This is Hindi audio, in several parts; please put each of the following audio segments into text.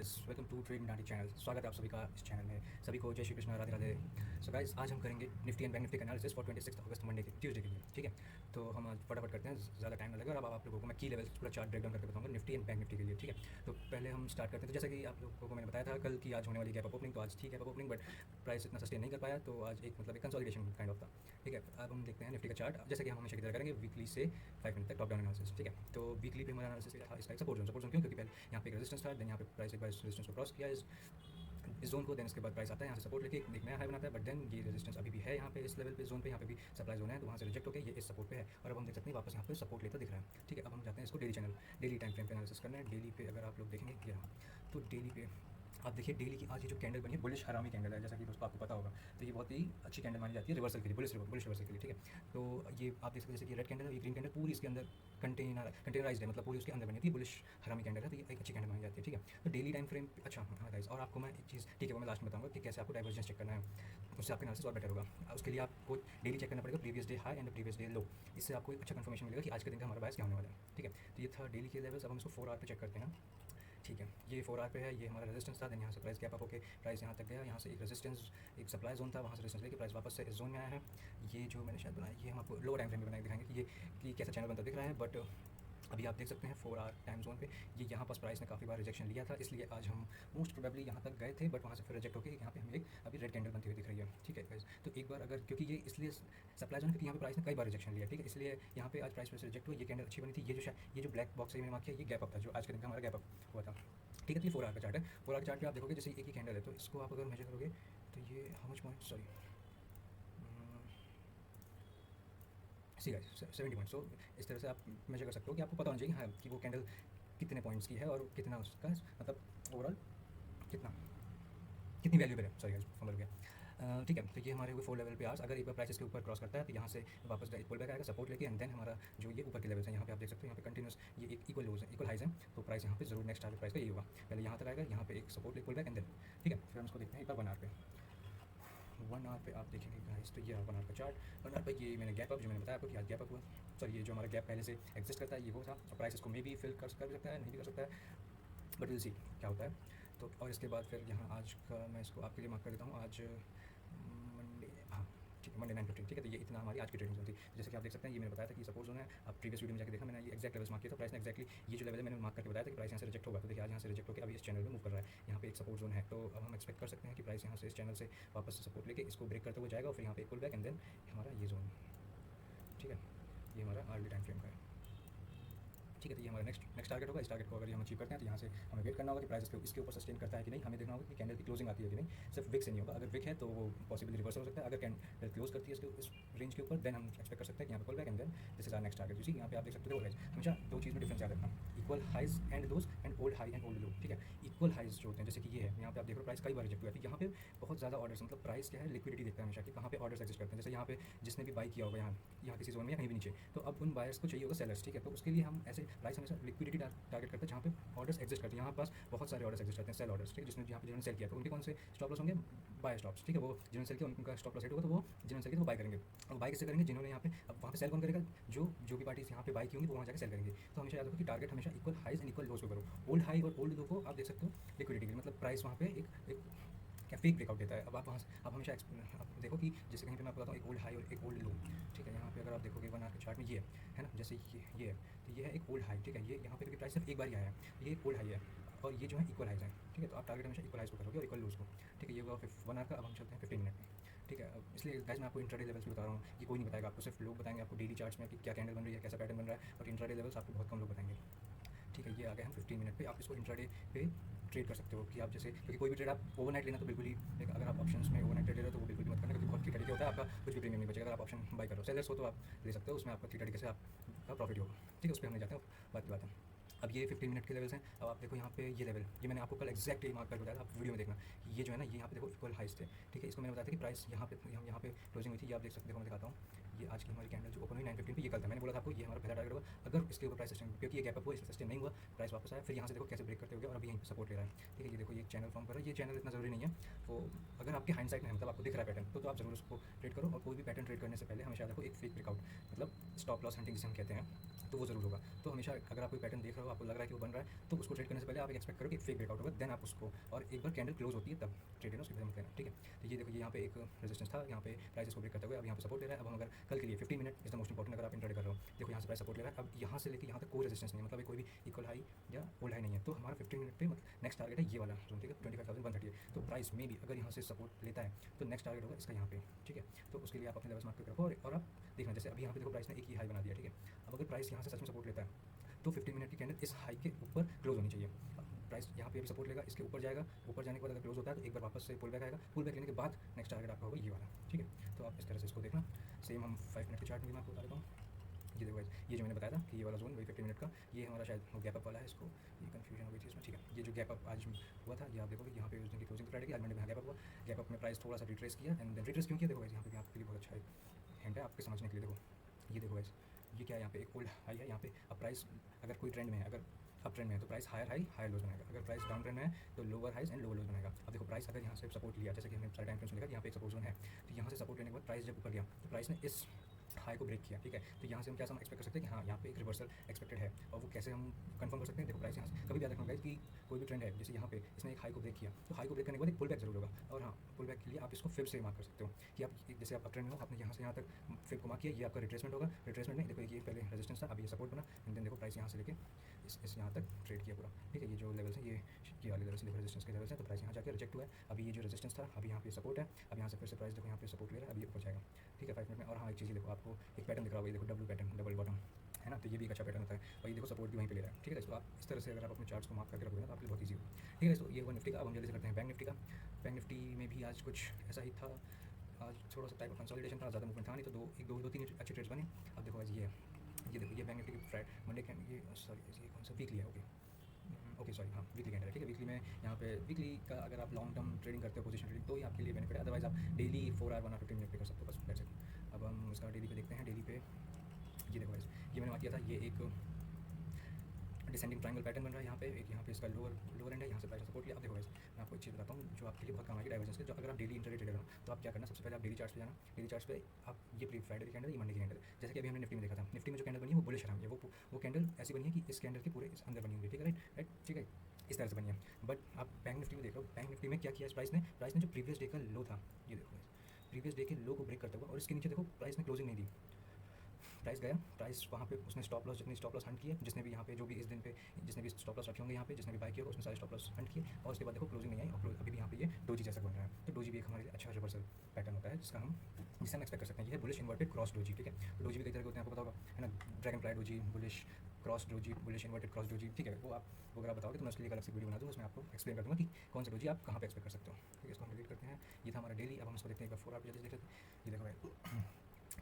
गाइस, वेलकम टू ट्रेड नाटी चैनल। स्वागत है आप सभी का इस चैनल में। सभी को जय श्री कृष्ण, राधे राधे। सो गाइस, आज हम करेंगे निफ्टी एंड बैंक निफ्टी का एनालिसिस फॉर 26 अगस्त मंडे के ट्यूसडे के लिए। ठीक है, तो हम आज फटाफट करते हैं, ज़्यादा टाइम ना लगे। और अब आप लोगों को मैं की लेवल्स पूरा चार्ट ब्रेक डाउन करके बताऊंगा निफ्टी एंड बैंक निफ्टी के लिए। ठीक है, तो पहले हम स्टार्ट करते हैं। तो जैसा कि आप लोगों को मैंने बताया था कल की आज होने वाली गैप अप ओपनिंग, तो आज थी gap up opening, but price इतना सस्टेन नहीं कर पाया, तो आज एक मतलब एक कंसोलिडेशन काइंड ऑफ था। ठीक है, अब हम देखते हैं निफ्टी का चार्ट। जैसे कि हम हमेशा की तरह करेंगे वीकली से 5 मिनट तक टॉप डाउन एनालिसिस। ठीक है, तो वीकली पे हमारा एनालिसिस था इसका सपोर्ट जोन क्यों, क्योंकि पहले यहाँ पे एक रेजिस्टेंस था, देन यहाँ पे प्राइस एक बार रेजिस्टेंस को क्रॉस किया इस जोन को, देन इसके बाद प्राइस आता है यहाँ से सपोर्ट लेके एक नया हाई बनाता है, बट देन ये रेजिस्टेंस अभी भी है यहाँ पे इस लेवल पे, जोन पे, यहाँ पे भी सप्लाई जोन है, तो वहाँ से रिजेक्ट होकर ये इस सपोर्ट पे है। और अब हम देख सकते हैं वापस यहाँ पे सपोर्ट लेता दिख रहा है। ठीक है, अब हम जाते हैं इसको डेली टाइम फ्रेम पे एनालिसिस करना है। डेली पे अगर आप लोग देखेंगे ये रहा, तो डेली पे आप देखिए डेली की आज ये जो कैंडल बनी है बुलिश हरामी कैंडल है, जैसा कि दोस्तों आपको पता होगा। तो ये बहुत ही अच्छी कैंडल मानी जाती है रिवर्सल के लिए, बुलिश रिवर्सल के लिए। ठीक है, तो ये आप देख सकते हैं जैसे कि रेड कैंडल है, ये ग्रीन कैंडल पूरी इसके अंदर कंटेनराइज्ड है, मतलब पूरी उसके अंदर बनी थी, बुलिश हरामी कैंडल है, तो ये एक अच्छी कैंडल मानी जाती है। ठीक है, तो डेली टाइम फ्रेम अच्छा हाँ गाइस, और आपको मैं एक चीज़, ठीक है, वो मैं लास्ट में बताऊंगा कि कैसे आपको डाइवर्जेंस चेक करना है, उससे आपका एनालिसिस और बेटर होगा। उसके लिए आपको डेली चेक करना पड़ेगा previous day high and previous day लो। इससे आपको एक अच्छा कंफर्मेशन मिलेगा कि आज के दिन का हमारा बायस क्या होने वाला है। ठीक है, तो ये था डेली के लेवल्स। अब हम इसको 4 आवर पे चेक करते हैं। ठीक है, ये 4 आवर पे है, ये हमारा रेजिस्टेंस था, देन यहाँ से प्राइस गैप अप होकर प्राइस यहाँ तक गया, यहाँ से एक रेजिस्टेंस एक सप्लाई जोन था, वहाँ से रेजिस्टेंस लेके प्राइस वापस से इस जोन में आया है। ये जो मैंने शायद बनाया, ये हम आपको लोअर टाइम फ्रेम में बना के दिखाएंगे कि ये कि कैसा चैनल बनता दिख रहा है। बट अभी आप देख सकते हैं 4 आवर टाइम जोन पे ये यहाँ पास प्राइस ने काफ़ी बार रिजेक्शन लिया था, इसलिए आज हम मोस्ट प्रोबेबली यहाँ तक गए थे, बट वहाँ से फिर रिजेक्ट होकर यहाँ पे हमें एक अभी रेड कैंडल बनती हुई दिख रही है। ठीक है गाइस, तो एक बार अगर, क्योंकि ये इसलिए सप्लाई जोन, क्योंकि यहाँ पे प्राइस ने कई बार रिजेक्शन लिया। ठीक है, इसलिए यहाँ पे आज प्राइस फिर से रिजेक्ट हुआ। ये कैंडल अच्छी बनी थी, ये जो ब्लैक बॉक्स है मैंने मार्क किया, ये गैप अप था, जो आज के दिन का हमारा गैप अप हुआ था। ठीक है, तो ये 4 आवर का चार्ट है। 4 आवर के चार्ट पे आप देखोगे जैसे एक ही कैंडल है, तो इसको आप अगर मेजर करोगे तो ये how much point, sorry see guys 70 पॉइंट। सो इस तरह से आप मेजर कर सकते हो कि आपको पता होना चाहिए हाँ कि वो कैंडल कितने पॉइंट्स की है और कितना उसका मतलब ओवरऑल कितना कितनी वैल्यू पे है। सॉरी गाइस, फंबल हो गया। ठीक है, तो ये हमारे हुए 4 लेवल पे आर्स। अगर एक बार प्राइस के ऊपर क्रॉस करता है तो यहाँ से वापस पुल बैक आएगा सपोर्ट लेके, एंड देन हमारा जो ये ऊपर के लेवल्स हैं यहाँ पे आप देख सकते हो, यहाँ पे कंटिन्यूस ये एक इक्वल लोज है, इक्वल हाइज है, तो प्राइस यहाँ पे जरूर नेक्स्ट टारगेट प्राइस का ये होगा, पहले यहाँ तक आएगा, यहाँ पे एक सपोर्ट ले पुल बैक एंड देन। ठीक है, फिर हम इसको देखते हैं एक बार 1 आवर पे। 1 आवर पे आप देखेंगे गाइस, तो ये 1 आवर का चार्ट। 1 आवर पे ये मैंने गैप अप, जो मैंने बताया आपको कि आज गैप अप हुआ, सॉरी ये जो हमारा गैप पहले से एग्जिस्ट करता है ये वो था, और प्राइस इसको मे भी फिल कर सकता है, नहीं भी कर सकता है, बट विल सी क्या होता है। तो और इसके बाद फिर यहाँ आज का मैं इसको आपके लिए मार्क कर देता हूँ। आज मंडे, हाँ ठीक है, मंडे 9:15। ठीक है, तो ये इतना हमारी आज की ट्रेडिंग जोन थी। जैसे कि आप देख सकते हैं, ये मैंने बताया था कि सपोर्ट जोन है। आप प्रीवियस वीडियो में जाकर देखा, मैंने ये एक्जैक्ट लेवल्स मार्क किया था, प्राइस ने एक्जैक्टली ये जो लेवल है मैंने मार्क करके बताया था कि प्राइस यहाँ से रिजेक्ट होगा। तो देखिए आज यहाँ से रिजेक्ट होकर अभी इस चैनल में मूव कर रहा है, यहाँ पे एक सपोर्ट जोन है, तो अब हम एक्सपेक्ट कर सकते हैं कि प्राइस यहाँ से इस चैनल से वापस से सपोर्ट लेके इसको ब्रेक करते हुए जाएगा, और फिर यहाँ पे एक पुल बैक एंड देन हमारा ये जोन। ठीक है, ये हमारा अर्ली टाइम फ्रेम का है। ठीक है, तो ये हमारा नेक्स्ट टारगेट होगा। इस टारगेट को अगर हम अचीव करते हैं तो यहाँ से हमें वेट करना होगा कि प्राइस इसके ऊपर सस्टेन करता है कि नहीं। हमें देखना होगा कि कैंडल की क्लोजिंग आती है कि नहीं, सिर्फ विक से नहीं होगा। अगर विक है तो वो पॉसिबली रिवर्सल हो सकता है, अगर कैंडल क्लोज करती है इस रेंज के ऊपर, देन हम एक्सपेक्ट कर सकते हैं कि यहाँ पे pull back and then this is our next target. यहाँ पे आप देख सकते हो गाइस, हमेशा दो चीज़ में डिफरेंस याद रखना, equal highs and lows and old high and old low. ठीक है, इक्वल हाइज जो होते हैं जैसे कि ये है, यहाँ पे आप देख रहे हो प्राइस कई बार रिजेक्ट हुआ है, यहाँ पे बहुत ज़्यादा ऑर्डर्स, मतलब प्राइस क्या है, लिक्विडिटी देखता है हमेशा कि कहाँ पे ऑर्डर्स एग्जिस्ट करते हैं। जैसे यहाँ पे जिसने भी बाई किया होगा यहाँ किसी जोन में या कहीं भी नीचे, तो अब उन बायर्स को चाहिए होगा सेलर्स। ठीक है, तो उसके लिए हम ऐसे प्राइस हमेशा लिक्विडिटी टारगेट करते हैं जहाँ पे ऑर्डर्स एग्जिस्ट करते हैं। यहाँ पास बहुत सारे ऑर्डर्स एग्जिस्ट करते हैं, सेल ऑर्डर्स। ठीक है, जिसने यहाँ पे जिन्होंने सेल किया तो उनके कौन से स्टॉप लॉस होंगे, बाय स्टॉप्स। ठीक है, वो जिन्होंने सेल किया उनका स्टॉप लॉस हिट होगा, तो वो जिन्होंने सेल किया वो बाय करेंगे। और बाय किससे करेंगे, जिन्होंने यहाँ पे, अब वहाँ पे सेल कौन करेगा, जो भी पार्टीज यहाँ पे बाय की होंगी वो वहाँ जाकर सेल करेंगे। तो हमेशा याद रखो कि टारगेट हमेशा इक्वल हाइज एंड इक्वल लोज को करो। ओल्ड हाई और ओल्ड लो को आप देख सकते हो लिक्विडिटी के, मतलब प्राइस वहाँ पे एक क्या फेक ब्रेकआउट देता है। अब आप वहाँ आप हमेशा आप देखो कि जैसे कहीं पे मैं आपको बताता हूँ एक ओल्ड हाई और एक ओल्ड लो। ठीक है, यहाँ पे अगर आप देखोगे 1 आवर के चार्ट में ये है ना, जैसे ये है, तो ये है एक ओल्ड हाई। ठीक है, ये यहाँ पे क्योंकि प्राइस सिर्फ एक बार ही आया है, ये एक ओल्ड हाई है, और ये जो है इक्वल हाइज है। ठीक है, तो आप टारगेट हमेशा इक्वल हाइज को करोगे और इक्वल लोज को। ठीक है, ये हुआ 1 आवर का। अब हम चलते हैं 15 मिनट में। ठीक है, अब इसलिए गाइस मैं आपको इंट्राडे लेवल्स भी बता रहा हूँ, ये कोई नहीं बताएगा आपको, सिर्फ लोग बताएंगे आपको डेली चार्ट्स में कि क्या कैंडल बन रही है, कैसा पैटर्न बन रहा है, और इंट्राडे लेवल्स आपको बहुत कम लोग बताएंगे। ठीक है, ये आ गए हम 15 मिनट पे। आप इसको इंट्राडे पे ट्रेड कर सकते हो कि आप जैसे, क्योंकि कोई भी ट्रेड आप ओवरनाइट लेना तो बिल्कुल ही, अगर आप ऑप्शंस में ओवरनाइट ट्रेड ले रहे हो तो वो बिल्कुल भी मत करना, क्योंकि बहुत क्लिक होता है, आपका कुछ भी प्रीमियम नहीं बचेगा। अगर आप ऑप्शन बाई करो, सेलर्स हो तो आप ले सकते हो, उसमें आपका क्लिक से आपका प्रॉफिट होगा। ठीक है, उस पर हम नहीं जाते हैं, बात की बात है। अब ये 15 मिनट के लेवल्स हैं। अब आप देखो यहाँ पे ये लेवल, ये मैंने आपको कल एक्जैक्ट मार्क करके बताया था, आप वीडियो में देखना। ये जो है ना, ये यहाँ पे देखो इक्वल हाइस थे। ठीक है, इसको मैंने बताया था कि प्राइस यहाँ पे यहाँ पे क्लोजिंग हुई थी, ये आप देख सकते हो, मैं दिखाता हूँ। ये आज की हमारी कैंडल जो ओपन हुई 9:15 पे, ये कल था। मैंने बोला था आपको ये हमारा पहला टारगेट होगा, अगर इसके ऊपर प्राइस सस्टेन, क्योंकि ये गैप अप हुआ, इससे सस्टेन नहीं हुआ, प्राइस वापस आया, फिर यहाँ से देखो कैसे ब्रेक करते हो गया और अभी यहीं पे सपोर्ट ले रहा है। ठीक है, ये देखो ये चैनल फॉर्म कर रहा है। ये चैनल इतना जरूरी नहीं है, वो अगर आपके हाइंडसाइट में है, मतलब आपको दिख रहा है पैटर्न, तो आप जरूर उसको ट्रेड करो। और कोई भी पैटर्न ट्रेड करने से पहले हमेशा देखो एक फेक ब्रेकआउट, मतलब स्टॉप लॉस हंटिंग जिसे हम कहते हैं, तो वो जरूर होगा। तो हमेशा अगर आप कोई पैटर्न देख रहे हो, आपको लग रहा है कि वो बन रहा है, तो उसको ट्रेड करने से पहले आप एक एक्सपेक्ट करो कि फेक ब्रेकआउट होगा, देन आप उसको, और एक बार कैंडल क्लोज होती है तब ट्रेड लेना, उसके बाद मत लेना, ठीक है। तो ये देखो, ये यहाँ पे एक रेजिस्टेंस था, यहाँ पे प्राइस इसको ब्रेक करते हुए अब यहाँ पे सपोर्ट ले रहा है। अब हम अगर कल के लिए 15 minute is the most important, अगर आप इंट्राडे कर रहे हो, देखो यहाँ से प्राइस सपोर्ट ले रहा है, अब यहाँ से लेके यहाँ तक कोई रेजिस्टेंस नहीं है, मतलब कोई भी इक्वल हाई या ओल्ड हाई नहीं है। तो हमारा 15 मिनट पे मतलब नेक्स्ट टारगेट है ये वाला जोन, ठीक है, 25,130 है। तो प्राइस में भी अगर यहाँ से सपोर्ट लेता है तो नेक्स्ट टारगेट होगा इसका यहाँ पे, ठीक है। तो उसके लिए आप अपने लेवल्स मार्क करके रखो, और आप देखना, जैसे अभी यहाँ पे देखो प्राइस ने एक ही हाई बना दिया, ठीक है। अब अगर प्राइस यहाँ से सच में सपोर्ट लेता है तो 15 मिनट की कैंडल इस हाई के ऊपर क्लोज होनी चाहिए। प्राइस यहाँ पे भी सपोर्ट लेगा, इसके ऊपर जाएगा, ऊपर जाने के बाद अगर क्लोज होता है तो एक बार वापस से पुल बैक आएगा, पुल बैक लेने के बाद नेक्स्ट टारगेट आपका होगा ये वाला, ठीक है। तो आप इस तरह से इसको देखना। सेम हम 5 मिनट के चार्ट में भी मैं आपको बता देता हूँ। ये देखो ये जो मैंने बताया था कि ये वाला जोन वही 15 मिनट का, ये हमारा शायद गैप अप वाला है, इसको ये कन्फ्यूजन हो गई थी इसमें, ठीक है। ये जो गैप अप आज हुआ था, ये आप देखोगे यहाँ पे उस दिन की क्लोजिंग फ्राइडे की, आज मंडे में गैप अप हुआ, गैप अप में प्राइस थोड़ा सा रिट्रेस किया, एंड देन रिट्रेस क्यों किया देखो, यहाँ पे भी आपके लिए बहुत अच्छा हैंड है आपके समझने के लिए। देखो ये देखो गाइस, ये क्या है, यहाँ पे एक ओल्ड हाई है, यहाँ पे अब प्राइस अगर कोई ट्रेंड में है, अगर अप ट्रेंड में है तो price higher high higher lows बनाएगा, अगर प्राइस डाउन ट्रेंड में है तो lower highs and lower lows बनाएगा। अब देखो प्राइस अगर यहाँ से सपोर्ट लिया, जैसे कि हमने सारे टाइम फ्रेम्स में देखा, यहाँ पे एक सपोर्ट जोन है, तो यहाँ से सपोर्ट लेने के बाद प्राइस जब ऊपर गया तो प्राइस ने इस हाई को ब्रेक किया, ठीक है। तो यहाँ से हम क्या एक्सपेक्ट कर सकते हैं कि हाँ यहाँ पे एक रिवर्सल एक्सपेक्टेड है, और वो कैसे हम कंफर्म कर सकते हैं, देखो प्राइस यहाँ से कभी भी याद रखना कि कोई भी ट्रेंड है, जैसे यहाँ पे इसने एक हाई को ब्रेक किया, तो हाई को ब्रेक करने के बाद एक पुल बैक जरूर होगा, और हाँ पुल बैक के लिए आप इसको फिर से मार्क कर सकते हो कि आप जैसे आप ट्रेंड में हो, आपने यहाँ से यहाँ तक फिर को मार्क किया, ये आपका रिट्रेसमेंट होगा, रिट्रेसमेंट नहीं, देखो ये पहले रेजिस्टेंस था, अभी ये सपोर्ट बना, एंड देन देखो प्राइस यहाँ से लेके इस यहाँ तक ट्रेड किया पूरा, ठीक है। ये जो लेवल्स है ये वाले लेवल्स, देखो रेजिस्टेंस के लेवल्स हैं, तो प्राइस यहाँ जाकर रिजेक्ट हुआ है, अभी ये जो रेजिस्टेंस था अभी यहाँ पे सपोर्ट है, अब यहाँ से फिर से प्राइस देखो यहाँ पे सपोर्ट ले रहा है, अभी ऊपर जाएगा, ठीक है 5 मिनट में। और हाँ एक चीज़ देखो, आपको एक पैटर्न दिख रहा होगा, ये देखो डब्ल्यू पैटर्न, डबल बॉटम है ना, तो ये भी एक अच्छा पैटर्न होता है, और ये देखो सपोर्ट भी वहीं पे ले रहा है, ठीक है। इसको आप इस तरह से अगर आप अपने चार्ट्स को मार्क करके रखोगे ना तो आपके लिए बहुत ईजी हो, ठीक है। तो ये हुआ निफ्टी का। अब हम जल्दी से करते हैं बैंक निफ्टी का। बैंक निफ्टी में भी आज कुछ ऐसा ही था, आज थोड़ा सा टाइप ऑफ कंसोलिडेशन था, ज़्यादा मूवमेंट था नहीं, तो दो तीन अच्छे ट्रेड्स बने। अब देखो आज ये देखो ये बैंक निफ्टी की फ्राइडे मंडे कैंड, ये सॉरी ये कौन सा वीकली है, ओके सॉरी हाँ वीकली कैंडल है, ठीक है। वीकली में यहाँ पे वीकली का अगर आप लॉन्ग टर्म ट्रेडिंग करते हो, पोजीशन ट्रेडिंग, तो ये आपके लिए बेनिफिट है, अदरवाइज आप डेली 4 आवर 1 15 मिनट पे कर सकते हो, बस दैट्स इट। अब हम इसका डेली पे देखते हैं। डेली पे ये देखो गाइस, ये मैंने मार्क किया था, ये एक डिसेंडिंग ट्रायंगल पैटर्न बन रहा है यहाँ पे, एक यहाँ पे इसका लोअर एंड है, यहाँ से प्राइस सपोर्ट लिया। अब देखो गाइस, मैं आपको एक चीज़ बताता हूँ जो आपके लिए बहुत काम आएगी डाइवर्जेंस के। जो अगर आप डेली इंटरडे ट्रेडर हो तो आप क्या करना, सबसे पहले आप डेली चार्ट्स पे जाना, डेली चार्ट्स पे आप ये फ्राइडे की कैंडल, ये मंडे की कैंडल, जैसे कि अभी हमने निफ्टी में देखा था, निफ्टी में जो कैंडल बनी है वो बुलिश है, वो कैंडल ऐसी बनी है कि इस कैंडल के पूरे इस अंदर बनी हुई है, ठीक है, राइट, ठीक है, इस तरह से बनी है। बट आप बैंक निफ्टी में देख लो, बैंक निफ्टी में क्या किया प्राइस ने जो प्रीवियस डे का लो था, ये देखो प्रीवियस डे के लो को ब्रेक करता हुआ, और इसके नीचे देखो प्राइस ने क्लोजिंग नहीं दी, प्राइस गया, प्राइस वहाँ पे उसने स्टॉप लॉस, जितनी स्टॉप लॉस हंट किए, जिसने भी यहाँ पे जो भी इस दिन पे जिसने भी स्टॉप लॉस रखे होंगे यहाँ पे, जिसने भी बाय किया होगा उसने सारे स्टॉप लॉस हंट किए, और उसके बाद देखो क्लोजिंग नहीं आई, और अभी भी यहाँ पे ये डोजी जैसा बन रहा है। तो डोजी भी एक हमारे लिए अच्छा रिवर्सल पैटर्न होता है, जिसे हम एक्सपेक्ट कर सकते हैं। ये है बुलिश इन्वर्टेड क्रॉस डोजी, ठीक है। तो डोजी भी कई तरह के होते हैं, आपको पता होगा है ना, dragon fly doji, bullish cross doji, bullish inverted cross doji, ठीक है। वो अगर आप बताओगे तो मैं उसके लिए एक अलग से वीडियो बना दूँगा, उसमें आपको एक्सप्लेन कर दूँगा कि कौन सा डोजी आप कहाँ पे एक्सपेक्ट कर सकते हो, ठीक है। इसको हम डिलीट करते हैं। ये था हमारा डेली। अब हम इसको देखते हैं, एक बार 4 आवर जल्दी देख लेते हैं। ये देखो भाई,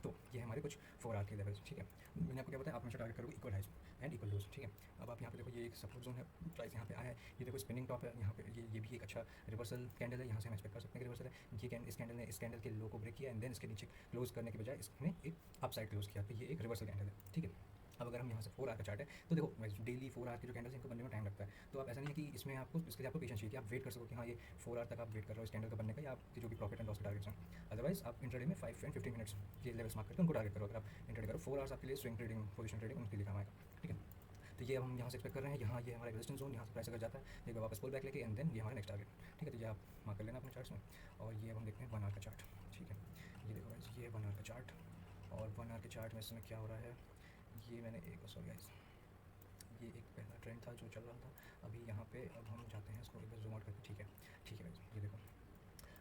तो ये हमारे कुछ 4 आवर के लेवल्स, ठीक है। मैंने आपको क्या बताया, आप हमेशा टारगेट करोगे इक्वल हाइज एंड इक्वल लोज, ठीक है। अब आप यहाँ पे देखो, ये एक सपोर्ट जोन है, प्राइस यहाँ पे आया है, ये देखो स्पिनिंग टॉप है यहाँ पे, ये भी एक अच्छा रिवर्सल कैंडल है, यहाँ से हम एक्सपेक्ट कर सकते हैं कि रिवर्सल है। ये इस कैंडल ने इस कैंडल के लो को ब्रेक किया, एंड देन इसके नीचे क्लोज करने के बजाय इसने एक अपसाइड क्लोज किया, तो ये एक रिवर्सल कैंडल है, ठीक है। अब अगर हम यहाँ से 4 आवर का चार्ट है, तो देखो डेली 4 आवर के जो कैंडल्स हैं इनको बनने में टाइम लगता है, तो आप ऐसा नहीं है कि इसमें आपको इसके लिए आपको पेशेंस चाहिए कि आप वेट कर सको कि हाँ ये 4 आवर तक आप वेट कर रहे हो इस कैंडल का बनने का, या आपके जो भी प्रॉफिट एंड लॉस के टारगेट्स हैं। अदरवाइज आप इंट्राडे में 5 एंड 15 मिनट्स के लेवल्स मार्क करके उनको टारगेट करो। अगर आप इंट्राडे करो 4 आवर्स आपके लिए स्विंग ट्रेडिंग, पोजीशन ट्रेडिंग उनके लिए काम आएगा, ठीक है। तो ये हम यहाँ से एक्सपेक्ट कर रहे हैं, यहाँ ये हमारा रेजिस्टेंस जोन, यहाँ से प्राइस अगर जाता है एक बार वापस पुल बैक लेके, एंड देन ये हमारा नेक्स्ट टारगेट, ठीक है। तो ये आप मार्क कर लेना अपने चार्ट्स में। और ये अब हम देखते हैं 1 आवर का चार्ट, ठीक है। ये देखो गाइस, ये 1 आवर का चार्ट, और 1 आवर के चार्ट में इसमें क्या हो रहा है, ये मैंने एक सॉरी गाइस, ये एक पहला ट्रेंड था जो चल रहा था, अभी यहाँ पे अब हम जाते हैं इसको एक बार जूम आउट करके, ठीक है, ठीक है गाइस। ये देखो,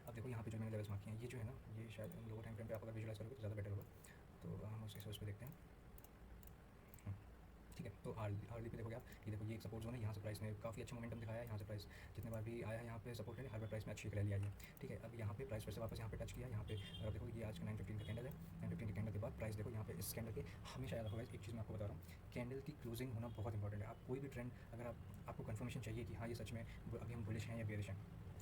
अब देखो यहाँ पे जो मैंने लेवल्स मार्क किए हैं, ये जो है ना, ये शायद लोअर टाइम फ्रेम पे आप अगर विजुलाइज करोगे तो ज़्यादा बेटर होगा, तो हम उस सोर्स पे देखते हैं, ठीक है। तो आरली पे देखोगे आप, ये देखो ये एक सपोर्ट जोन है, यहाँ से प्राइस ने काफ़ी अच्छा मोमेंटम दिखाया है, यहाँ से प्राइस जितने बार भी आया है यहाँ पे सपोर्ट लेने, हर बार प्राइस में अच्छी रैली आई है, ठीक है। अब यहाँ पे प्राइस फिर से वापस यहाँ पे टच किया, यहाँ पे अगर देखो ये आज का 9:15 का कैंडल है, 9:15 के कैंडल के बाद प्राइस देखो यहाँ पे इस कैंडल के हमेशा याद रखोगे, एक चीज़ मैं आपको बता रहा हूँ, कैंडल की क्लोजिंग होना बहुत इंपॉर्टेंट है। आप कोई भी ट्रेंड अगर आपको कन्फर्मेशन चाहिए कि हाँ ये सच में अभी हम बुलिश हैं या बेरिश हैं,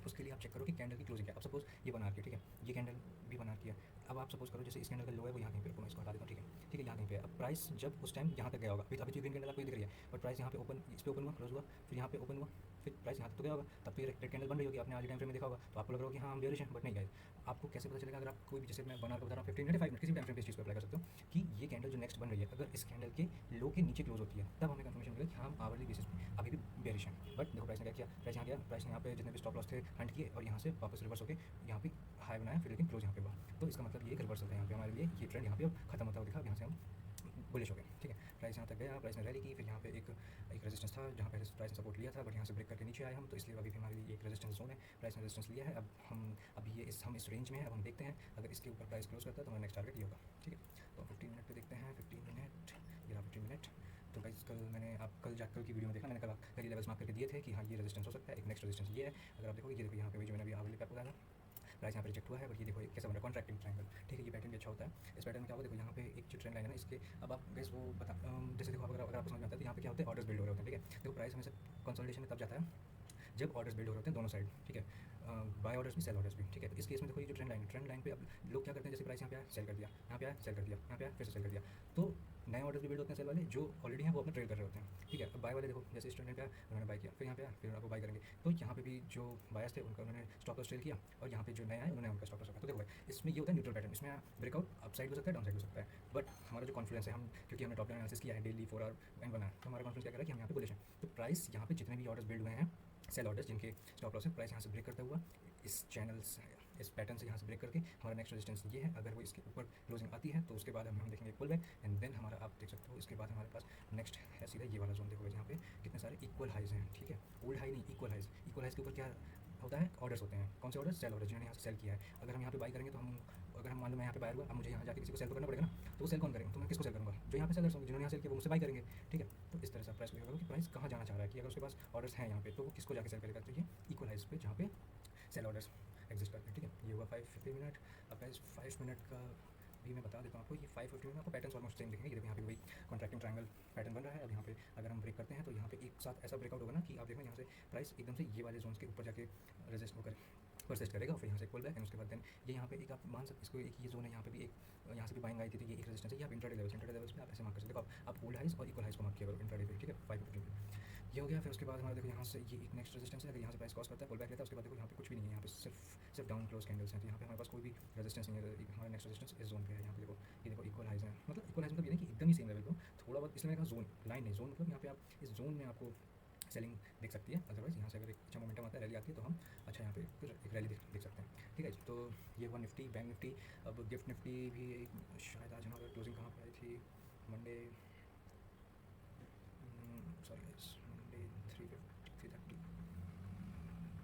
उसके लिए आप चेक करो कि कैंडल की क्लोजिंग क्या है। अब सपोज ये बना के, ठीक है, ये कैंडल भी बना किया, अब आप सपोज करो जैसे इस कैंडल का लो है वो यहाँ कहीं पे, मैं इसको हटा देता हूँ, ठीक है, ठीक है, यहाँ कहीं पे। अब प्राइस जब उस टाइम यहाँ तक गया होगा, अभी तो ग्रीन कैंडल आपको दिख रही है, बट प्राइस यहाँ पे ओपन, इस पे ओपन हुआ, क्लोज हुआ, फिर यहाँ पे ओपन हुआ, फिर प्राइस यहाँ तक तो गया होगा, तब तो ये रेड कैंडल बन रही होगी, आपने आज टाइम फ्रेम में देखा होगा, तो आपको लग रहा होगा कि हाँ हम बेरिश हैं, बट नहीं गाइस। आपको कैसे पता चलेगा, अगर आप कोई भी, जैसे मैं बना के बता रहा हूँ 15 मिनट 5 मिनट किसी भी टाइम फ्रेम पे इस चीज़ को अप्लाई कर सकते हो कि ये कैंडल जो नेक्स्ट बन रही है, अगर इस कैंडल के लो के नीचे क्लोज होती है, तब हमें कंफर्मेशन मिलेगा कि हम आवरली बेसिस गया, प्राइस ने यहाँ पे जितने भी स्टॉप लॉस थे हंट किए और यहाँ से वापस रिवर्स होकर यहाँ पे हाई बनाया, फिर लेकिन क्लोज यहाँ पे हुआ। तो इसका मतलब ये एक रिवर्सल था यहाँ पे हमारे लिए, ये ट्रेंड यहाँ पे अब खत्म होता हुआ दिखा, यहाँ से हम बुलिश हो गए। ठीक है, प्राइस यहाँ तक गया, प्राइस ने रैली की, फिर यहाँ पे एक रेजिस्टेंस था जहाँ पे प्राइस ने सपोर्ट लिया था, बट यहाँ से ब्रेक करके नीचे आए हम, तो इसलिए अभी भी हमारे लिए एक रेजिस्टेंस जोन है, प्राइस ने रेजिस्टेंस लिया है। अब अभी ये हम इस रेंज में है, अब हम देखते हैं अगर इसके ऊपर प्राइस क्लोज करता है तो हमारा नेक्स्ट टारगेट ये होगा। ठीक है, तो 15 मिनट पे देखते हैं, 15 मिनट, ये रहा 15 मिनट। तो गाइस कल की वीडियो में देखा, मैंने कल ये लेवल्स मार्क करके दिए थे कि हाँ ये रेजिस्टेंस हो सकता है, एक नेक्स्ट रेजिस्टेंस ये है। अगर आप देखोगे, ये देखो यहाँ पे जो मैंने अभी आगे पे आपको बताया था, प्राइस यहाँ पे रिजेक्ट हुआ है, बट ये देखो कैसा बन रहा है, कॉन्ट्रैक्टिंग ट्रायंगल। ठीक है, ये पैटर्न भी अच्छा होता है। इस पैटर्न में क्या होगा, देखो यहाँ पे एक जो ट्रेंड लाइन है ना, इसके अब आप गैस वो जैसे देखो अगर आपको समझ में आता है तो यहाँ पे क्या होता है, ऑर्डर्स बिल्ड हो रहे होते हैं। ठीक है, देखो प्राइस हमेशा कंसोलिडेशन में तब जाता है जब ऑर्डर्स बिल्ड हो रहे होते हैं दोनों साइड। ठीक है, बाय ऑर्डर्स भी, सेल ऑर्डर्स भी। ठीक है, तो इस केस में देखो ये जो ट्रेंड लाइन पे अब लोग क्या करते हैं, जैसे प्राइस यहाँ पे आया सेल कर दिया, यहाँ पे आया सेल कर दिया, यहाँ पे आया फिर से सेल कर दिया, तो नए ऑर्डर्स भी बिल्ड होते हैं सेल वाले जो ऑलरेडी हैं वो अपना ट्रेड कर रहे होते हैं। ठीक है, अब बाय वाले देखो जैसे इस ट्रेंड पे आया उन्होंने बाय किया, फिर यहाँ पे आया फिर आपको बाय करेंगे, तो यहाँ पे भी जो बायर्स थे उनका उन्होंने स्टॉप लॉस ट्रेल किया, और यहाँ पे जो नया है उन्होंने उनका स्टॉप लॉस रखा। तो देखो भाई इसमें ये होता है न्यूट्रल पैटर्न, इसमें ब्रेकआउट अप साइड हो सकता है, डाउन साइड हो सकता है, बट हमारा जो कॉन्फिडेंस है, हम क्योंकि हमने टॉप लाइन एनालिसिस किया है डेली 4 आवर एंड 1 आवर, तो हमारा कॉन्फिडेंस क्या कह रहा है कि हम यहाँ पे बुलिश हैं। तो प्राइस यहाँ पे जितने भी ऑर्डर्स बिल्ड हुए हैं सेल ऑर्डर्स जिनके स्टॉप लॉस है, प्राइस यहाँ से ब्रेक करता हुआ इस चैनल्स इस पैटर्न से यहाँ से ब्रेक करके हमारा नेक्स्ट रेजिस्टेंस ये है। अगर वो इसके ऊपर क्लोजिंग आती है तो उसके बाद हम देखेंगे पुल बैक, एंड देन हमारा आप देख सकते हो इसके बाद हमारे पास नेक्स्ट है सीधा ये वाला जोन। देखोगे यहाँ पे कितने सारे इक्वल हाइज हैं। ठीक है, ओल्ड हाई नहीं, इक्वल हाइज। इक्वल हाइज के ऊपर क्या होता है, ऑर्डर्स होते हैं। कौन से ऑर्डर, सेल ऑर्डर, जिन्होंने यहाँ से सेल किया है। अगर हम यहाँ पे बाई करेंगे तो हम अगर हम मान लो मैं यहाँ पे बायर हुआ, अब मुझे यहाँ जाके किसी को सेल करना पड़ेगा ना, तो वो सेल कौन करेंगे, तो मैं किसको सेल करूँगा, जो यहाँ पे सेलर्स होंगे जिन्होंने यहाँ सेल किया वो मुझसे बाई करेंगे। ठीक है, तो इस तरह से प्राइस को कि प्राइस कहाँ जाना चाह रहा है, कि अगर उसके पास ऑर्डर्स हैं यहाँ पे तो वो किसको जाके सेल करेगा, तो ये इक्वल हाइज पे जहाँ पे सेल ऑर्डर्स एग्जिस्ट करते हैं। ठीक है, ये हुआ 550 मिनट। अब गाइस 5 मिनट का भी मैं बता देता हूँ आपको, ये 550 में आपको पैटर्न ऑलमोस्ट सेम दिखेंगे। ये देखो यहाँ पे वही कॉन्ट्रैक्टिंग ट्रायंगल पैटर्न बन रहा है। अब यहाँ पे अगर हम ब्रेक करते हैं तो यहाँ पे एक साथ ऐसा ब्रेकआउट होगा ना कि आप देखो यहाँ से प्राइस एकदम से ये वाले जोन्स के ऊपर जाके रेजिस्ट होकर परसिस्ट करेगा, फिर यहाँ से पुल बैक, एंड उसके बाद देन ये यहाँ पे एक आप मान सकते इसको, एक ये जोन है यहाँ पे भी, एक यहाँ से भी बाइंग आई थी, तो ये एक रेजिस्टेंस है। ये आप इंट्राडे लेवल्स पे आप ऐसे मार्क कर सकते हो। देखो आप ओल्ड हाइज और इक्वल हाइज को मार्क किया करो इंट्राडे पे। ठीक है, 550 पे ये हो गया। फिर उसके बाद हमारा देखो यहाँ से ये एक नेक्स्ट रेजिस्टेंस है, अगर यहाँ से प्राइस क्रॉस करता है पुल बैक लेता है, उसके बाद देखो यहाँ पे कुछ भी नहीं है, यहाँ पे सिर्फ डाउन क्लोज कैंडल्स हैं, तो यहाँ पे हमारे पास कोई भी रेजिस्टेंस नहीं है। हमारा नेक्स्ट रेजिस्टेंस इस जोन पे है। यहाँ पे देखो ये देखो इक्वल हाइज है, मतलब इक्वल हाइज मतलब ये नहीं कि एकदम ही सेम लेवल पे थोड़ा बहुत, इसलिए मैंने कहा जोन, लाइन नहीं जोन, मतलब यहाँ पे आप इस जोन में आपको सेलिंग देख सकती है। अदरवाइज यहाँ से अगर एक अच्छा मोमेंटम आता है, रैली आती है, तो हम अच्छा यहाँ पे फिर एक रैली देख सकते हैं। ठीक है, तो ये हुआ निफ्टी, बैंक निफ्टी। अब गिफ्ट निफ्टी भी शायद आज हमारा क्लोजिंग कहाँ पर आई थी, मंडे, सॉरी मंडे 330।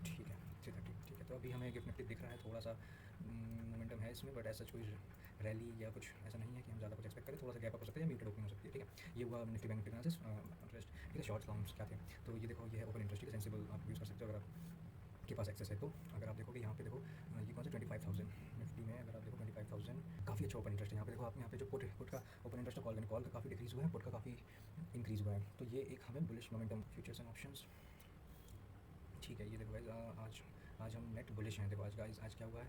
ठीक है 330। ठीक है, तो अभी हमें गिफ्ट निफ्टी दिख रहा है, थोड़ा सा मोमेंटम है इसमें, बट ऐसा कोई रैली या कुछ ऐसा नहीं है कि हम ज़्यादा कुछ एक्सपेक्ट करें। थोड़ा सा गैप अप हो सकता है या म्यूटेड ओपनिंग हो सकती है। ठीक है, ये हुआ Nifty bank Nifty analysis interest. ठीक है, शॉर्ट लॉन्ग्स क्या थे, तो ये देखो ये है ओपन इंटरेस्ट। ठीक है, सेंसिबल आप यूज़ कर सकते हो अगर आपके पास एक्सेस है तो। अगर आप देखोगे यहाँ पे देखो ये कौन सा 25,000 निफ्टी में, अगर आप देखो 25,000 काफ़ी अच्छा ओपन इंटरेस्ट है। यहाँ पे देखो आप यहाँ पे जो पुट का ओपन इंटरेस्ट है, कॉल का काफ़ी डिक्रीज़ हुआ है, पुट का काफ़ी इंक्रीज़ हुआ है, तो ये एक हमें bullish momentum futures and options. ठीक है, ये देखो गाइस आज हम नेट बुलिश हैं। देखो आज क्या हुआ है,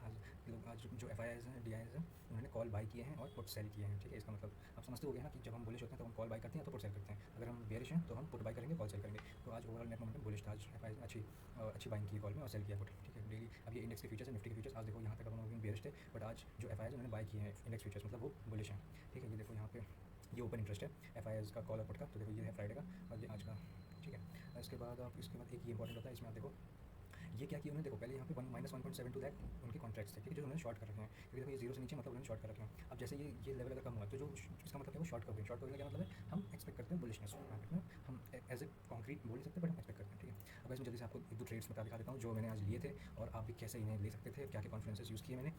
आज जो FIIs हैं, DIs हैं, उन्होंने कॉल बाई किए हैं और पुट सेल किए हैं। ठीक है, इसका मतलब आप समझते हो गए ना कि जब हम बुलिश होते हैं तो हम कॉल बाई करते हैं तो पुट सेल करते हैं, अगर हम बेरिश हैं तो हम पुट बाई करेंगे, कॉल सेल करेंगे। तो आज ओवरऑल नेट मोमेंटम बुलिश था, आज FIIs अच्छी बाइंग की कॉल में और सेल किया पुट। ठीक है, डेली अब ये इंडेक्स के फीचर्स है, निफ्टी के फीचर्स, आज देखो यहाँ तक हम बेरिश थे, बट आज जो FIIs उन्होंने बाई किए हैं इंडेक्स फीचर्स, मतलब वो बुलिश हैं। ठीक है, ये देखो यहाँ पे ये ओपन इंटरेस्ट है FIIs का कॉल और पुट का, तो देखो ये है फ्राइडे का और ये आज का। ठीक है, इसके बाद एक ये इंपॉर्टेंट होता है इसमें, आप देखो ये क्या किया उन्होंने, देखो पहले यहाँ पे -1.72 लाख उनके कॉन्ट्रैक्ट्स थे। ठीक है, जो उन्होंने शॉर्ट कर रखे हैं, क्योंकि देखो ये जीरो से नीचे मतलब उन्होंने शॉर्ट कर रखे हैं। अब जैसे ये लेवल अगर कम हुआ तो जो इसका मतलब है वो शॉर्ट कवरिंग का क्या मतलब है, हम एक्सपेक्ट करते हैं बुलिशनेस मार्केट में, हम एज ए कॉन्क्रीट बोल नहीं सकते बट हम एक्सपेक्ट करते हैं। ठीक है, अब इसमें जल्दी से आपको 1-2 ट्रेड्स बता दिखा देता हूँ जो मैंने आज लिए थे और आप भी कैसे इन्हें ले सकते थे, क्या क्या कॉन्फ्रेंसेस यूज़ किए मैंने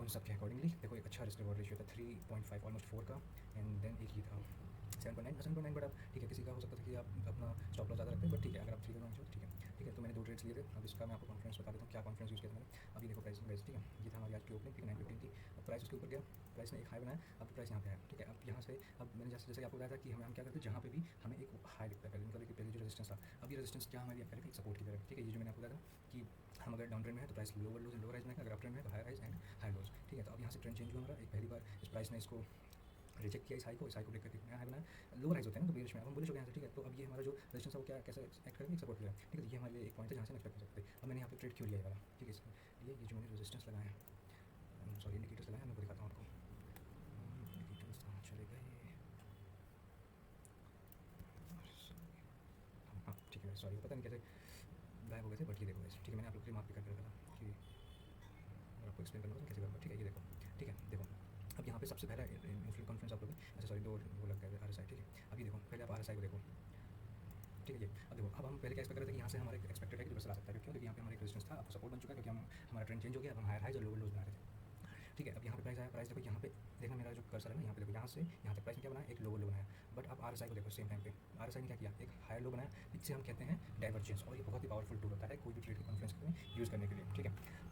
उन सब के अकॉर्डिंगली। देखो एक अच्छा रिस्क रिवॉर्ड रेशियो था 3.5 ऑलमोस्ट 4 का, एंड देन एक ही था 7.9 बट अब ठीक है, किसी का हो सकता था कि आप अपना स्टॉप लॉस ज़्यादा रखते हैं, बट ठीक है अगर आप 3 का ठीक है। ठीक है, तो मैंने 2 ट्रेड्स लिए थे। अब इसका मैं आपको कॉन्फ्रेंस बता देता हूँ, क्या कॉन्फ्रेंस यूज़ किया था मैंने। अभी देखो प्राइस। ठीक है, ये था हमारी आज की ओपनिंग, ठीक है 915 थी। अब प्राइस उसके ऊपर गया, प्राइस ने एक हाई बनाया, अब प्राइस यहाँ पे है। ठीक है, अब यहाँ से अब मैंने जैसे आपको बताया था कि हम क्या करते हैं, जहाँ पे भी हमें एक हाई दिखता है पहले, मतलब कि पहले जो रेजिस्टेंस था, अब ये रेजिस्टेंस क्या हमारी करेगा, एक सपोर्ट की तरह। ठीक है, ये जो मैंने आपको बताया था कि हम अगर डाउन ट्रेंड में है तो price lower lows and lower highs में, अगर अप ट्रेंड में है तो high highs and high lows. ठीक है, तो अब यहाँ से ट्रेंड चेंज हुआ हमारा, एक पहली बार इस प्राइस ने इसको रिजेक्ट किया, इस हाई को ब्रेक करके नया हाई बनाया, लोअर हाइज होते हैं ना, तो बेरिश में अब हम बुलिश हो गए यहाँ से। ठीक है, तो अब ये हमारा जो रेजिस्टेंस है वो क्या कैसे एक्ट करेगा, एक सपोर्ट किया। ठीक है, तो ये हमारे लिए एक पॉइंट है जहाँ से एक्सपेक्ट कर सकते हैं। अब मैंने यहाँ पे ट्रेड क्यों लिया है वाला, ठीक है, इसके लिए ये जो मैंने रेजिस्टेंस लगाया है, सॉरी इंडिकेटर्स लगाया, मैं आपको दिखाता हूँ आपको इंडिकेटर्स कहाँ चले गए। हाँ ठीक है, सॉरी पता नहीं कैसे गायब हो गए थे, बट ये देखो guys, ठीक है, मैंने आप लोग के लिए माफ भी करके रखा था कि अगर आपको एक्सप्लेन करना होगा तो कैसे करूँगा, ठीक है, ये देखो, ठीक है, देखो अब यहाँ पे सबसे पहला इन्फ्लुएंस कॉन्फ्रेंस आप लोग, अच्छा सॉरी, दो वो लग गए RSI, ठीक है। अब ये देखो, पहले आप RSI को देखो, ठीक है, ये अब देखो, अब हम पहले क्या एक्सपेक्ट कर रहे थे कि यहाँ से हमारे एक्सपेक्टेड है कि रिवर्सल आ सकता है, क्यों? क्योंकि यहाँ पे हमारा एक रेजिस्टेंस था, अब सपोर्ट बन चुका है, क्योंकि हम हमारा ट्रेंड चेंज हो गया, अब हम हायर हाइज और लोअर लोज बना रहे थे, ठीक है। अब यहाँ पे प्राइस आया, प्राइस देखो यहाँ पे, देखना मेरा जो कर्सर है ना, यहाँ पे देखो, यहाँ से यहाँ तक प्राइस ने क्या बनाया, एक लोअर लो बनाया। बट अब RSI को देखो, सेम टाइम पे RSI ने क्या किया, एक हायर लो बनाया, जिसे हम कहते हैं डाइवर्जेंस, और ये बहुत ही पावरफुल टूल होता है कोई भी ट्रेड की कॉन्फ्रेंस में यूज़ करने के लिए, ठीक है।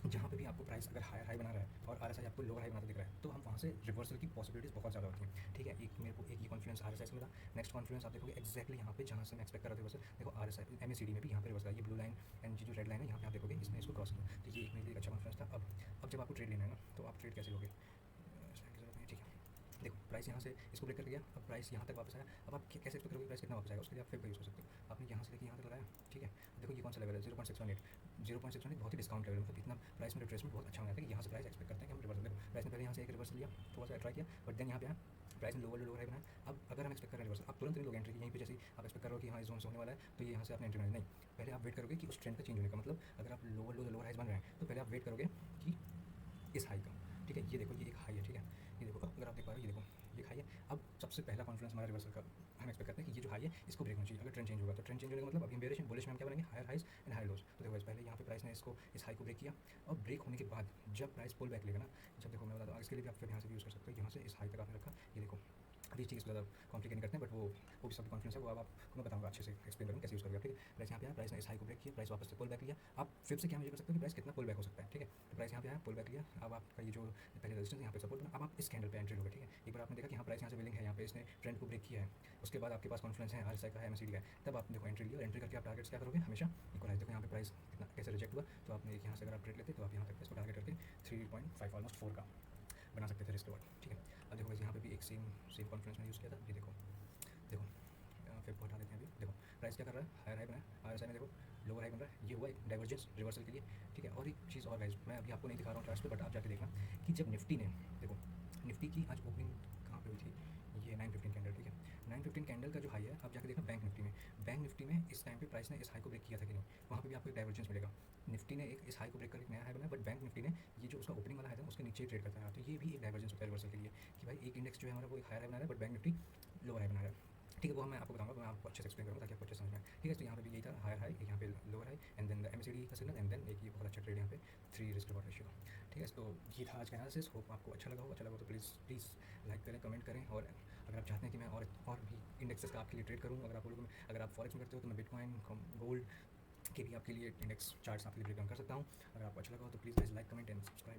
जहाँ पे भी आपको प्राइस अगर हायर हाई बना रहा है और RSI आपको लोअर हाई बनाते दिख रहा है, तो हम वहाँ से रिवर्सल की पॉसिबिलिटीज़ बहुत ज़्यादा होती हैं, ठीक है। एक मेरे को एक ये कॉन्फिडेंस RSI से मिला, नेक्स्ट कॉन्फिडेंस आप देखोगे एक्जैक्टली यहाँ पे जहाँ से मैं एक्सपेक्ट कर रहा था रिवर्सल, देखो RSI MACD में भी यहाँ पे रिवर्सल है, ये ब्लू लाइन एंड जो रेड लाइन है यहाँ पे आप देखोगे इसने इसको क्रॉस किया, तो ये एक मेरे लिए एक अच्छा कॉन्फिडेंस था। अब जब आपको ट्रेड लेना है ना, तो आप ट्रेड कैसे लोगे, ठीक है। देखो प्राइस यहाँ से इसको ब्रेक कर गया, अब प्राइस यहाँ तक वापस आया, अब आप कैसे एक्सपेक्ट करोगे प्राइस कितना वापस आएगा, उसके लिए आप फिर का यूज़ कर सकते हो, आपने यहाँ से लेके यहाँ तक लगाया, ठीक है। देखो ये कौन सा लेवल है, 0.618, 0.618 बहुत ही डिस्काउंट लेवल, मतलब इतना प्राइस में रिट्रेसमेंट बहुत अच्छा हो जाता है कि यहाँ से प्राइस एक्सपेक्ट करते हैं कि हम रिवर्सल, देखो प्राइस ने पहले यहाँ से एक रिवर्सल लिया, थोड़ा सा ट्राई किया, बट देन यहाँ पे आया, प्राइस ने लोअर हाई बनाया। अब अगर हम एक्सपेक्ट कर रहे हैं रिवर्सल, आप तुरंत नहीं लोगे एंट्री की, यहीं पे जैसे ही आप एक्सपेक्ट करो कि हाँ इस जोन से होने वाला है, तो ये यहाँ से आपने एंट्री नहीं, पहले आप वेट करोगे कि उस ट्रेंड का चेंज होने का, मतलब अगर आप लोअर हाइज बन रहे हैं तो पहले आप वेट करोगे कि इस हाई का, ठीक है। ये देखो ये एक हाई है, ठीक है, ये देखो अगर आप देख पा रहे हो, ये देखो ये हाई है। अब सबसे पहला कॉन्फिडेंस हमारा रिवर्सल का, हम एक्सपेक्ट करते हैं कि ये जो हाई है इसको ब्रेक होना चाहिए, अगर ट्रेंड चेंज होगा तो ट्रेंड चेंज होने का मतलब अभी हम बेरिश बुलिश में हम क्या बनेंगे, हायर हाइज एंड हाई लोज। तो देखो पहले यहाँ पे प्राइस ने इसको इस हाई को ब्रेक किया, और ब्रेक होने के बाद जब प्राइस पुल बैक लेगा ना, जब देखो मैं बताता हूँ, इसके लिए भी आप फिर यहाँ से भी यूज़ कर सकते हो, यहाँ से इस हाई तक आपने रखा, ये देखो अभी चीज़ ज़्यादा कॉम्प्लिकेट नहीं करते हैं, बट वो भी सब कॉन्फिडेंस है, वो अब आपको मैं बताऊँगा अच्छे से एक्सप्लेन करूँगा कैसे यूज़ करोगे, ठीक है। प्राइस यहाँ पे आया, प्राइस ने इस हाई को ब्रेक किया, प्राइस वापस से पुल बैक लिया, आप फिर से क्या मेजर कर सकते हो कि प्राइस कितना पुल बैक हो सकता है, ठीक है। तो प्राइस यहाँ पे आया, पुल बैक लिया, अब आपका ये जो पहले रेजिस्टेंस यहाँ पे सपोर्ट बना, अब आप इस कैंडल पे एंट्री लोगे, ठीक है। एक बार आपने देखा कि यहाँ प्राइस यहाँ से विलिंग है, यहाँ पे इसने ट्रेंड को ब्रेक किया है, उसके बाद आपके पास कॉन्फिडेंस है RSI का है, MACD का है, तब आप देखो एंट्री लिया, एंट्री करके आप टारगेट्स क्या करोगे, हमेशा इक्वलाइज। देखो यहाँ पे प्राइस कितना कैसे रिजेक्ट हुआ, तो आपने एक यहाँ से अगर आप ट्रेड लेते तो आप यहाँ तक इसको टारगेट करके 3.5 ऑलमोस्ट 4 का बना सकते थे रिस्क रिवॉर्ड, ठीक है। अब देखो यहाँ पे भी एक सेम कॉन्फिडेंस मैंने यूज़ किया था, ये देखो देखो फिर को हटा देते हैं, अभी देखो प्राइस क्या कर रहा है, हायर हाई बनाया, RSI में देखो लोअर हाई बन रहा है, ये हुआ एक डाइवर्जेंस रिवर्सल के लिए, ठीक है। और एक चीज़ और गाइस, मैं अभी आपको नहीं दिखा रहा हूँ चार्ट्स पे, बट आप जाके देखना कि जब निफ्टी ने, देखो निफ्टी की आज ओपनिंग कहाँ पे हुई थी, ये 915 कैंडल, ठीक है। 915 कैंडल का जो हाई है, आप जाके देखना बैंक निफ्टी में इस टाइम पे प्राइस ने इस हाई को ब्रेक किया था कि नहीं, वहाँ पे भी आपको एक डाइवर्जेंस मिलेगा। निफ्टी ने एक इस हाई को ब्रेक कर एक नया हाई बनाया, बट बैंक निफ्टी ने ये जो उसका ओपनिंग वाला है था उसके नीचे ट्रेड करता है, तो ये भी एक डाइवर्जेंस होता है रिवर्सल के लिए, कि भाई एक इंडेक्स जो है हमारा वो एक हायर हाई बना रहा है, but bank Nifty lower high बना रहा है, ठीक है। वो मैं आपको बताऊंगा, मैं आपको अच्छे से एक्सप्लेन करूँगा ताकि आपको अच्छे समझ में आए, ठीक है। तो यहाँ पे भी यही था, हायर हाई, यहाँ पे lower high, and then MACD का सिग्नल, एंड देन एक ये बहुत अच्छा ट्रेड यहाँ पे 3 रिस्क रिवॉर्ड रेशियो, ठीक है। तो ये था आज का एनालिसिस, होप आपको अच्छा लगा हो तो प्लीज़ लाइक करें, कमेंट करें, और अगर आप चाहते हैं कि मैं और भी इंडेक्सेस का आपके लिए ट्रेड करूँ, अगर आप लोगों में, अगर आप फॉरेक्स में करते हो तो मैं बिटकॉइन गोल्ड के भी आपके लिए इंडेक्स चार्ट्स आपके लिए ब्रेक डाउन कर सकता हूँ। अगर आपको अच्छा लगा हो तो please like comment and subscribe.